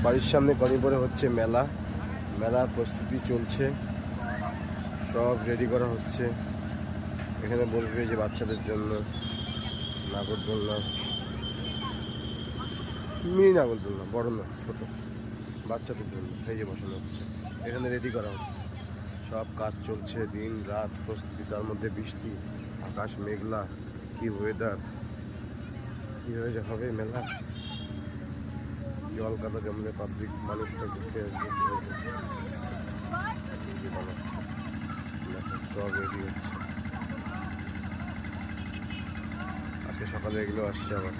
বাড়ির সামনে কলিমপুরে হচ্ছে মেলা, মেলার প্রস্তুতি চলছে, সব রেডি করা হচ্ছে। এখানে বলবে যে বাচ্চাদের জন্য নাগরদোলনা, মিনি নাগরদোলনা, বড় না ছোট, বাচ্চাদের জন্য এই যে বসানো হচ্ছে, এখানে রেডি করা হচ্ছে। সব কাজ চলছে দিন রাত প্রস্তুতি, তার মধ্যে বৃষ্টি, আকাশ মেঘলা, কি ওয়েদার, কীভাবে যে হবে মেলা। জল কাদা জমলে পাবলিক মানুষটা ঘুরতে আসবে, সব রেডি হচ্ছে। আজকে সকালে এগুলো আসছে আবার।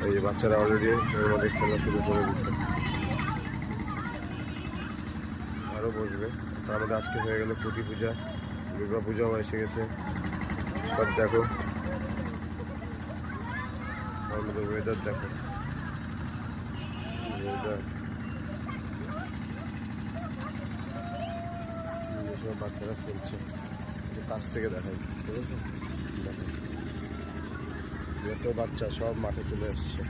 এই যে বাচ্চারা অলরেডি এর মধ্যে খেলা শুরু করে দিচ্ছে, আরও বসবে। তার মধ্যে আজকে হয়ে গেল প্রতি পূজা, দুর্গা পূজাও এসে গেছে। সব দেখো, তার মধ্যে ওয়েদার দেখো, ওয়েদার সব বাচ্চারা খেলছে। কাছ থেকে দেখাই, ঠিক আছে? দেখো যত বাচ্চা সব মাঠে চলে আসছে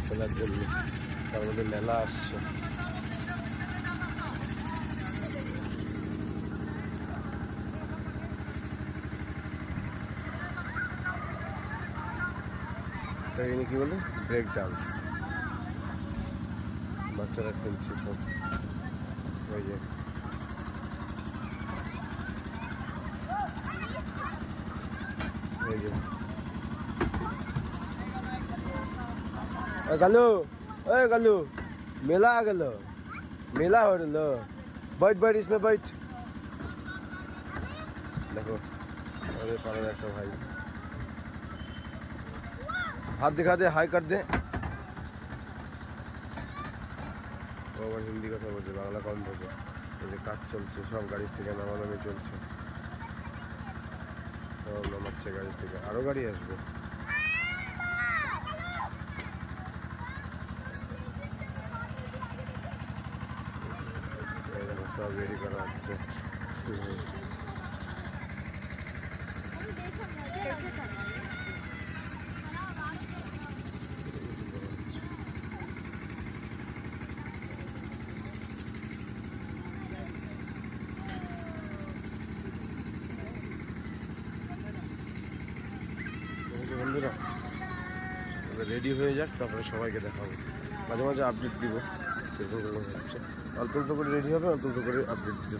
খেলার জন্য, তার মধ্যে মেলা আসছে। এখানে কি বলে ব্রেক ডান্স, বাচ্চারা খেলছে সব। ওই যে গালু, ओए गालू, मेला आ गलो, मेला हो रहा, बैठ बैठ इसमें बैठ। देखो अरे पागल একটা ভাই, हाथ दिखा दे, हाई कर दे। ও আবার হিন্দি কথা বলছে, বাংলা কম বোঝে। এই যে কাজ চলছে, সব গাড়ি থেকে নামানামি চলছে, সব নামাচ্ছে গাড়ি থেকে, আরও গাড়ি আসবে। সব রেডি করা হচ্ছে। বন্ধুরা রেডি হয়ে যাক, তারপরে সবাইকে দেখাবো। মাঝে মাঝে আপডেট দিব, সেরকম হচ্ছে। অল্প অল্প করে রেডি হবে, অল্প অল্প করে আপডেট দিতে